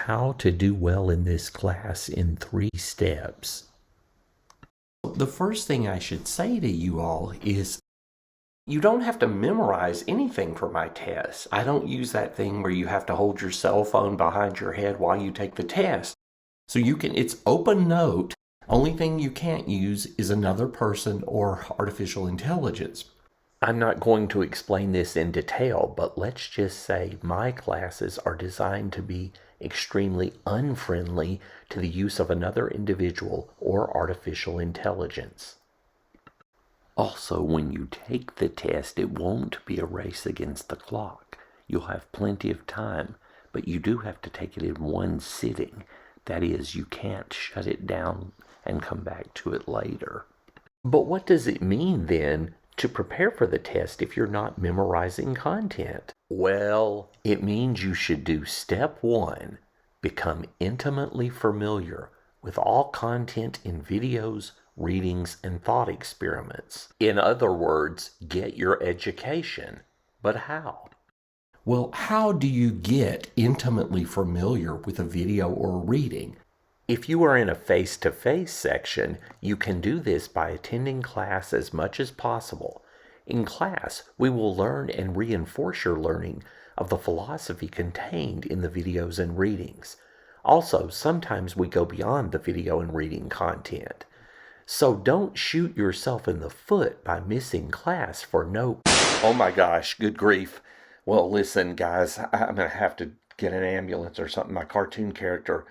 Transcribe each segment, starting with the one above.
How to do well in this class in 3 steps. The first thing I should say to you all is you don't have to memorize anything for my test. I don't use that thing where you have to hold your cell phone behind your head while you take the test. So it's open note. Only thing you can't use is another person or artificial intelligence. I'm not going to explain this in detail, but let's just say my classes are designed to be extremely unfriendly to the use of another individual or artificial intelligence. Also, when you take the test, it won't be a race against the clock. You'll have plenty of time, but you do have to take it in one sitting. That is, you can't shut it down and come back to it later. But what does it mean then to prepare for the test if you're not memorizing content? Well, it means you should do step 1, become intimately familiar with all content in videos, readings, and thought experiments. In other words, get your education. But how? Well, how do you get intimately familiar with a video or a reading? If you are in a face-to-face section, you can do this by attending class as much as possible. In class, we will learn and reinforce your learning of the philosophy contained in the videos and readings. Also, sometimes we go beyond the video and reading content. So don't shoot yourself in the foot by missing class for no... Oh my gosh, good grief. Well, listen, guys, I'm going to have to get an ambulance or something. My cartoon character...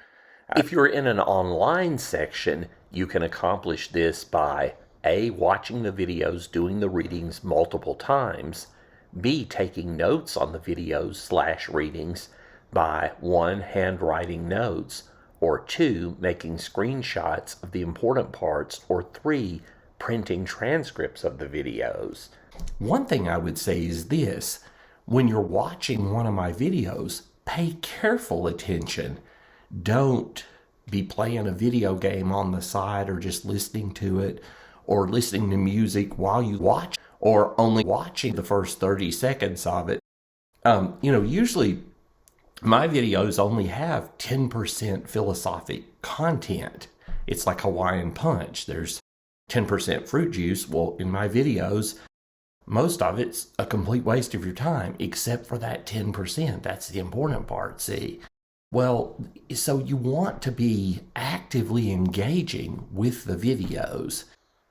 If you're in an online section, you can accomplish this by A, watching the videos, doing the readings multiple times, B, taking notes on the videos/readings by 1, handwriting notes, or 2, making screenshots of the important parts, or 3, printing transcripts of the videos. One thing I would say is this: when you're watching one of my videos, pay careful attention. Don't be playing a video game on the side or just listening to it or listening to music while you watch or only watching the first 30 seconds of it. Usually my videos only have 10% philosophic content. It's like Hawaiian Punch. There's 10% fruit juice. Well, in my videos, most of it's a complete waste of your time, except for that 10%. That's the important part, see? Well, so you want to be actively engaging with the videos.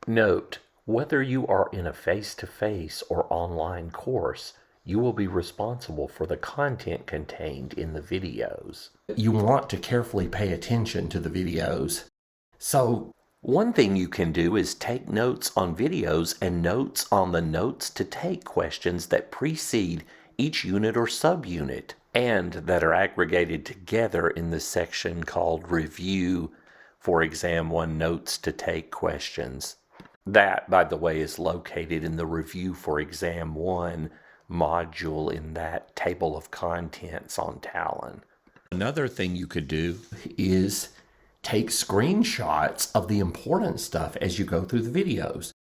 Note, whether you are in a face-to-face or online course, you will be responsible for the content contained in the videos. You want to carefully pay attention to the videos. So, one thing you can do is take notes on videos and notes on the notes to take questions that precede each unit or subunit, and that are aggregated together in the section called Review for Exam 1 Notes to Take questions. That, by the way, is located in the Review for Exam 1 module in that table of contents on Talon. Another thing you could do is take screenshots of the important stuff as you go through the videos.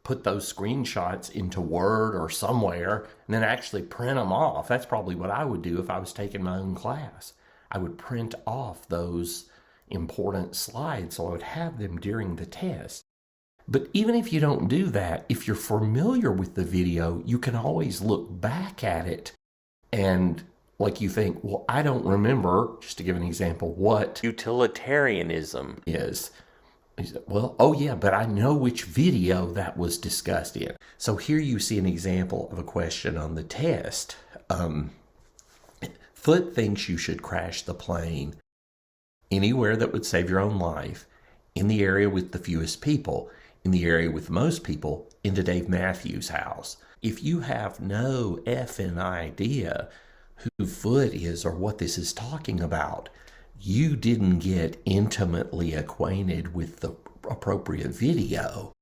Put those screenshots into Word or somewhere and then actually print them off. That's probably what I would do if I was taking my own class. I would print off those important slides so I would have them during the test. But even if you don't do that, if you're familiar with the video, you can always look back at it and you think, well, I don't remember, just to give an example, what utilitarianism is. Well, oh yeah, but I know which video that was discussed in. So here you see an example of a question on the test. Foote thinks you should crash the plane anywhere that would save your own life, in the area with the fewest people, in the area with most people, into Dave Matthews' house. If you have no effing idea who Foote is or what this is talking about, you didn't get intimately acquainted with the appropriate video.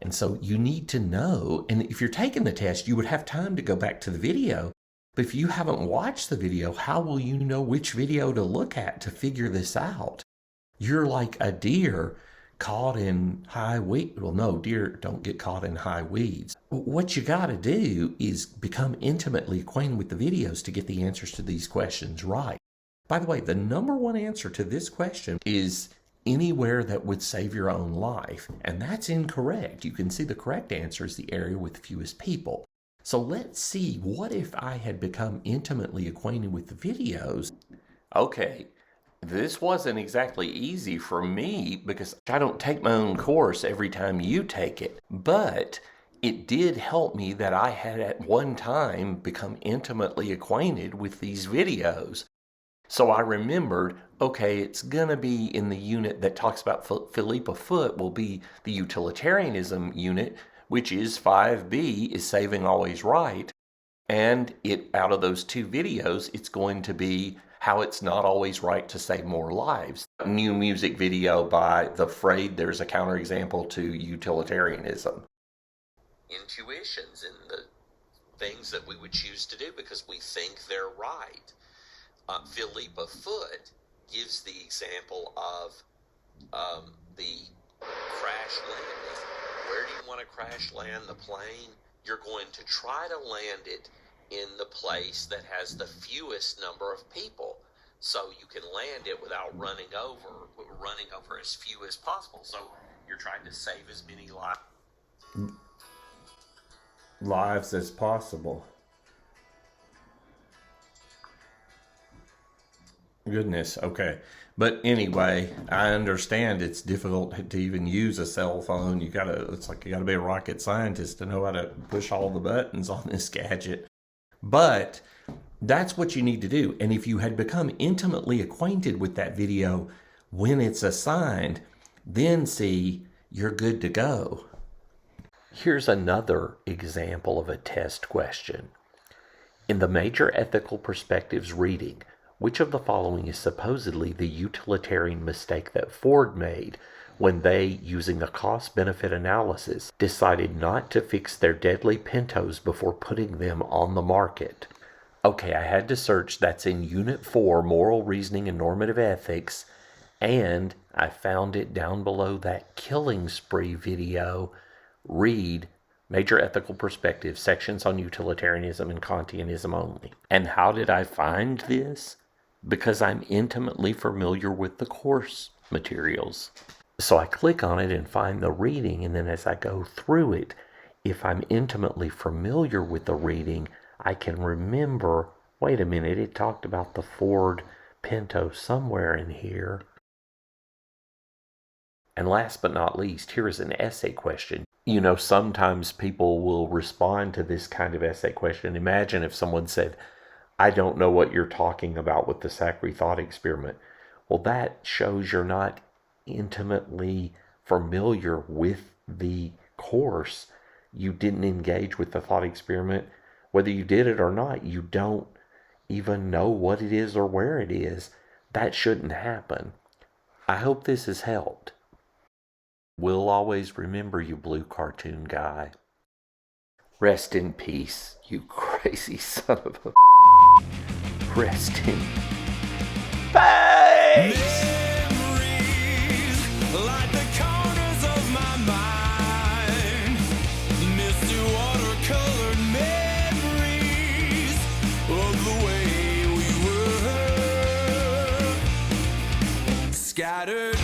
And so you need to know, and if you're taking the test, you would have time to go back to the video. But if you haven't watched the video, how will you know which video to look at to figure this out? You're like a deer caught in high weeds. Well, no, deer don't get caught in high weeds. What you got to do is become intimately acquainted with the videos to get the answers to these questions right. By the way, the number one answer to this question is anywhere that would save your own life. And that's incorrect. You can see the correct answer is the area with fewest people. So let's see, what if I had become intimately acquainted with the videos? Okay, this wasn't exactly easy for me because I don't take my own course every time you take it. But it did help me that I had at one time become intimately acquainted with these videos. So I remembered, okay, it's going to be in the unit that talks about Philippa Foot will be the utilitarianism unit, which is 5B, is saving always right. And out of those two videos, it's going to be how it's not always right to save more lives. A new music video by The Frayed, there's a counterexample to utilitarianism. Intuitions and the things that we would choose to do because we think they're right. Philippa Foot gives the example of the crash landing. Where do you want to crash land the plane? You're going to try to land it in the place that has the fewest number of people, so you can land it without running over as few as possible. So you're trying to save as many lives as possible. Goodness, okay. But anyway, I understand it's difficult to even use a cell phone. It's like you gotta be a rocket scientist to know how to push all the buttons on this gadget. But that's what you need to do. And if you had become intimately acquainted with that video when it's assigned, then see, you're good to go. Here's another example of a test question. In the Major Ethical Perspectives reading, which of the following is supposedly the utilitarian mistake that Ford made when they, using the cost-benefit analysis, decided not to fix their deadly Pintos before putting them on the market? Okay, I had to search. That's in Unit 4, Moral Reasoning and Normative Ethics, and I found it down below that Killing Spree video. Read Major Ethical Perspectives, sections on utilitarianism and Kantianism only. And how did I find this? Because I'm intimately familiar with the course materials. So I click on it and find the reading, and then as I go through it, if I'm intimately familiar with the reading, I can remember, wait a minute, it talked about the Ford Pinto somewhere in here. And last but not least, here is an essay question. You know, sometimes people will respond to this kind of essay question. Imagine if someone said, I don't know what you're talking about with the Zachary thought experiment. Well, that shows you're not intimately familiar with the course. You didn't engage with the thought experiment. Whether you did it or not, you don't even know what it is or where it is. That shouldn't happen. I hope this has helped. We'll always remember you, Blue Cartoon Guy. Rest in peace, you crazy son of a... Rest in peace! Memories like the corners of my mind. Misty watercolored memories of the way we were. Scattered